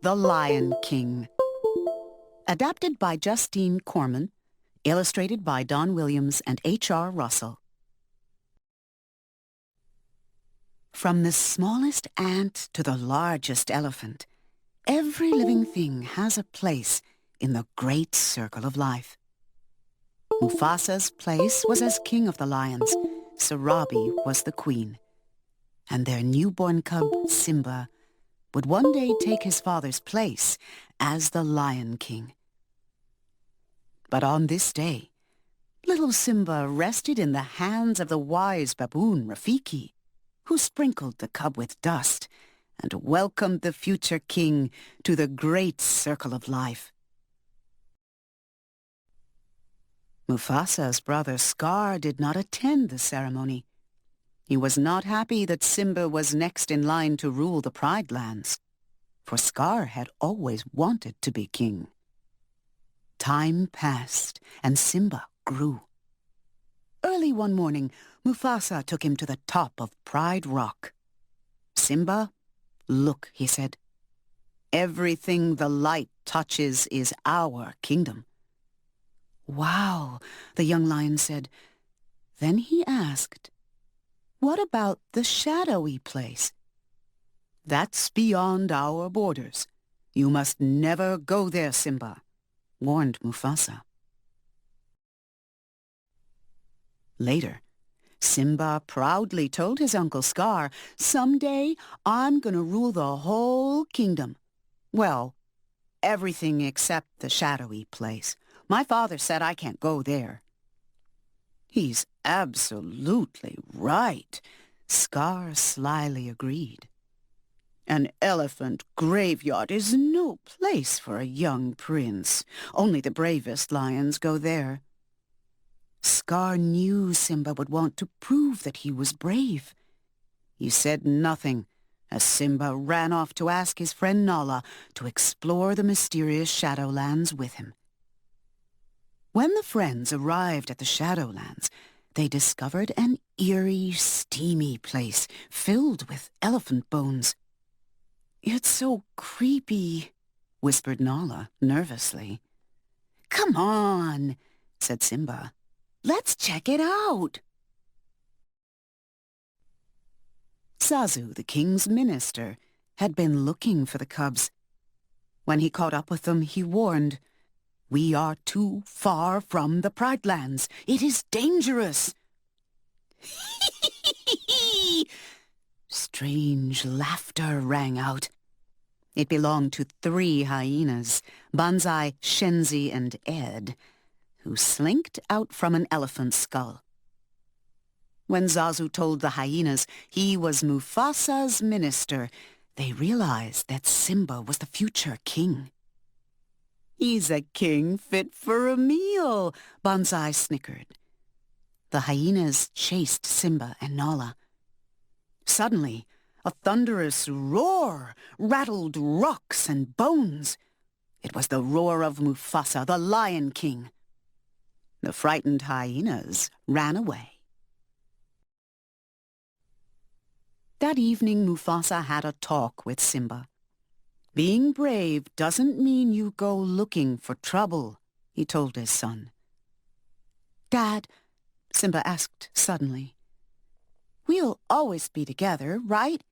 The Lion King. Adapted by Justine Corman, illustrated by Don Williams and H.R. Russell. From the smallest ant to the largest elephant, every living thing has a place in the great circle of life. Mufasa's place was as king of the lions. Sarabi was the queen. And their newborn cub, Simba, would one day take his father's place as the Lion King. But on this day, little Simba rested in the hands of the wise baboon Rafiki, who sprinkled the cub with dust and welcomed the future king to the great circle of life. Mufasa's brother Scar did not attend the ceremony. He was not happy that Simba was next in line to rule the Pride Lands, for Scar had always wanted to be king. Time passed, and Simba grew. Early one morning, Mufasa took him to the top of Pride Rock. "Simba, look," he said. "Everything the light touches is our kingdom." "Wow," the young lion said. Then he asked, "What about the shadowy place?" "That's beyond our borders. You must never go there, Simba," warned Mufasa. Later, Simba proudly told his Uncle Scar, "Someday I'm gonna rule the whole kingdom. Well, everything except the shadowy place. My father said I can't go there." "He's absolutely right," Scar slyly agreed. "An elephant graveyard is no place for a young prince. Only the bravest lions go there." Scar knew Simba would want to prove that he was brave. He said nothing as Simba ran off to ask his friend Nala to explore the mysterious Shadowlands with him. When the friends arrived at the Shadowlands, they discovered an eerie, steamy place filled with elephant bones. "It's so creepy," whispered Nala nervously. "Come on," said Simba. "Let's check it out." Zazu, the king's minister, had been looking for the cubs. When he caught up with them, he warned, "We are too far from the Pride Lands. It is dangerous." Strange laughter rang out. It belonged to 3 hyenas, Banzai, Shenzi, and Ed, who slinked out from an elephant's skull. When Zazu told the hyenas he was Mufasa's minister, they realized that Simba was the future king. "He's a king fit for a meal," Banzai snickered. The hyenas chased Simba and Nala. Suddenly, a thunderous roar rattled rocks and bones. It was the roar of Mufasa, the Lion King. The frightened hyenas ran away. That evening, Mufasa had a talk with Simba. "Being brave doesn't mean you go looking for trouble," he told his son. "Dad," Simba asked suddenly, "we'll always be together, right?"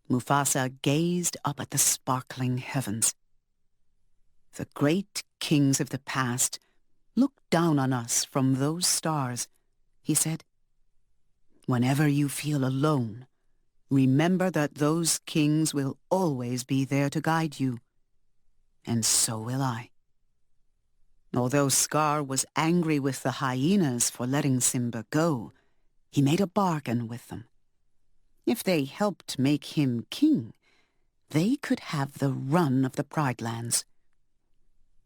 Mufasa gazed up at the sparkling heavens. "The great kings of the past looked down on us from those stars," he said. "Whenever you feel alone, remember that those kings will always be there to guide you. And so will I." Although Scar was angry with the hyenas for letting Simba go, he made a bargain with them. If they helped make him king, they could have the run of the Pride Lands.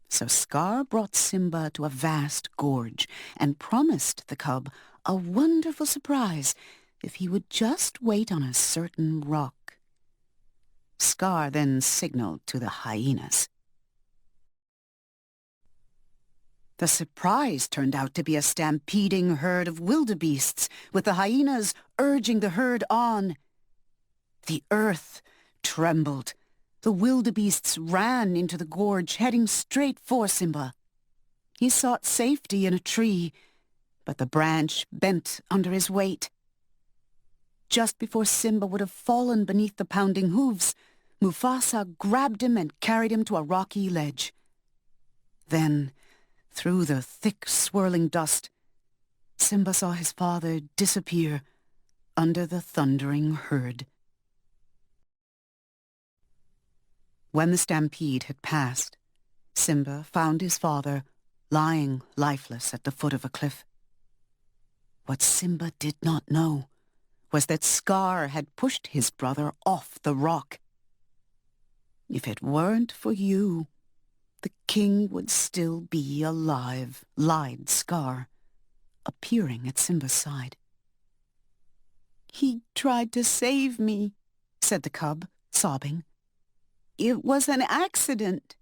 So Scar brought Simba to a vast gorge and promised the cub a wonderful surprise if he would just wait on a certain rock. Scar then signaled to the hyenas. The surprise turned out to be a stampeding herd of wildebeests, with the hyenas urging the herd on. The earth trembled. The wildebeests ran into the gorge, heading straight for Simba. He sought safety in a tree, but the branch bent under his weight. Just before Simba would have fallen beneath the pounding hooves, Mufasa grabbed him and carried him to a rocky ledge. Then, through the thick, swirling dust, Simba saw his father disappear under the thundering herd. When the stampede had passed, Simba found his father lying lifeless at the foot of a cliff. What Simba did not know was that Scar had pushed his brother off the rock. "If it weren't for you, the king would still be alive," lied Scar, appearing at Simba's side. "He tried to save me," said the cub, sobbing. "It was an accident."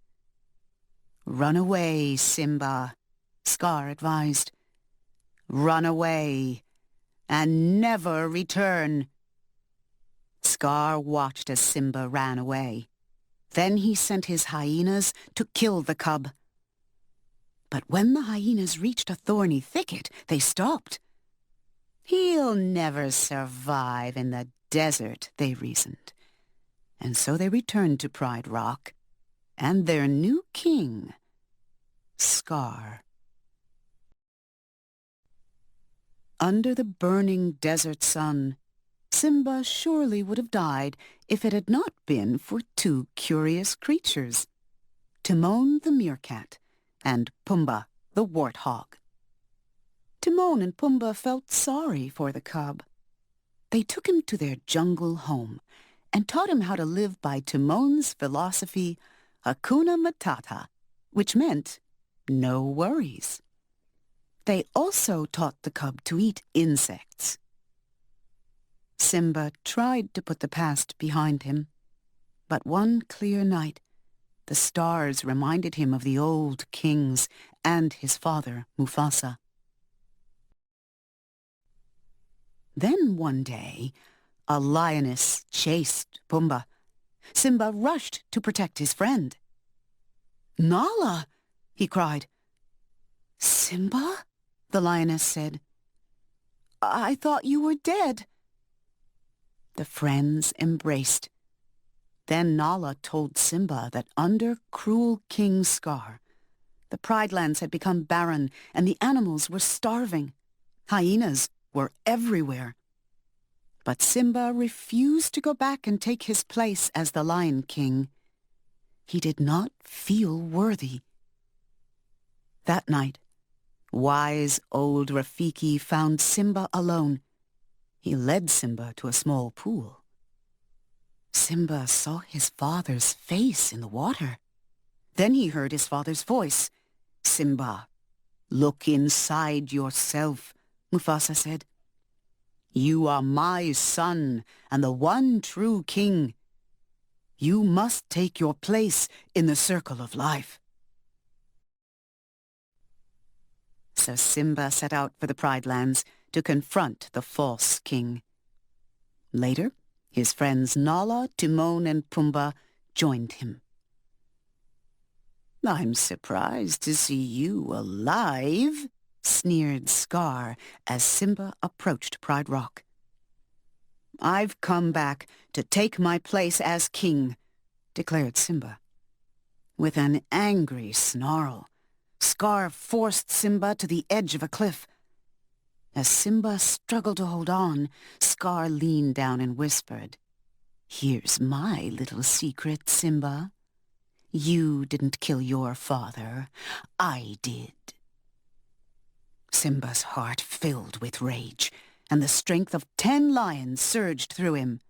"Run away, Simba," Scar advised. "Run away and never return." Scar watched as Simba ran away. Then he sent his hyenas to kill the cub. But when the hyenas reached a thorny thicket, they stopped. "He'll never survive in the desert," they reasoned. And so they returned to Pride Rock and their new king, Scar. Under the burning desert sun, Simba surely would have died if it had not been for two curious creatures, Timon the meerkat and Pumbaa the warthog. Timon and Pumbaa felt sorry for the cub. They took him to their jungle home and taught him how to live by Timon's philosophy, Hakuna Matata, which meant no worries. They also taught the cub to eat insects. Simba tried to put the past behind him, but one clear night, the stars reminded him of the old kings and his father, Mufasa. Then one day, a lioness chased Pumbaa. Simba rushed to protect his friend. "Nala!" he cried. "Simba?" the lioness said. "I thought you were dead." The friends embraced. Then Nala told Simba that under cruel King Scar, the Pride Lands had become barren and the animals were starving. Hyenas were everywhere. But Simba refused to go back and take his place as the Lion King. He did not feel worthy. That night, wise old Rafiki found Simba alone. He led Simba to a small pool. Simba saw his father's face in the water. Then he heard his father's voice. "Simba, look inside yourself," Mufasa said. "You are my son and the one true king. You must take your place in the circle of life." So Simba set out for the Pride Lands to confront the false king. Later, his friends Nala, Timon, and Pumbaa joined him. "I'm surprised to see you alive," sneered Scar as Simba approached Pride Rock. "I've come back to take my place as king," declared Simba. With an angry snarl, Scar forced Simba to the edge of a cliff. As Simba struggled to hold on, Scar leaned down and whispered, "Here's my little secret, Simba. You didn't kill your father. I did." Simba's heart filled with rage, and the strength of 10 lions surged through him.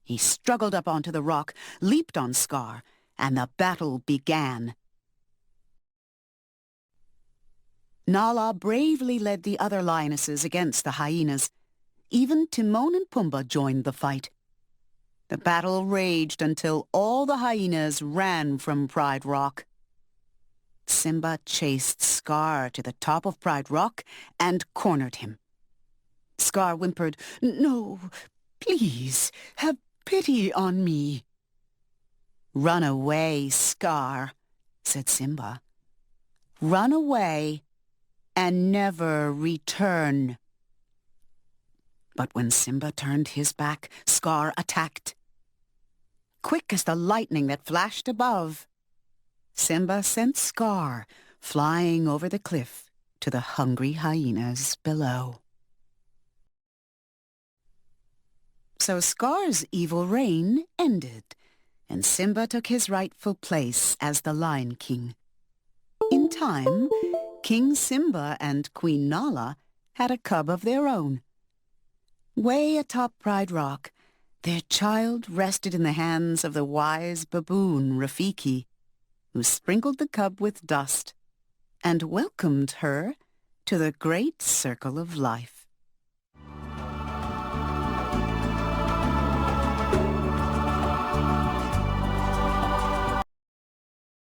He struggled up onto the rock, leaped on Scar, and the battle began. Nala bravely led the other lionesses against the hyenas. Even Timon and Pumbaa joined the fight. The battle raged until all the hyenas ran from Pride Rock. Simba chased Scar to the top of Pride Rock and cornered him. Scar whimpered, "No, please, have pity on me." "Run away, Scar," said Simba. "Run away and never return." But when Simba turned his back, Scar attacked. Quick as the lightning that flashed above, Simba sent Scar flying over the cliff to the hungry hyenas below. So Scar's evil reign ended, and Simba took his rightful place as the Lion King. In time, King Simba and Queen Nala had a cub of their own. Way atop Pride Rock, their child rested in the hands of the wise baboon Rafiki, who sprinkled the cub with dust and welcomed her to the great circle of life.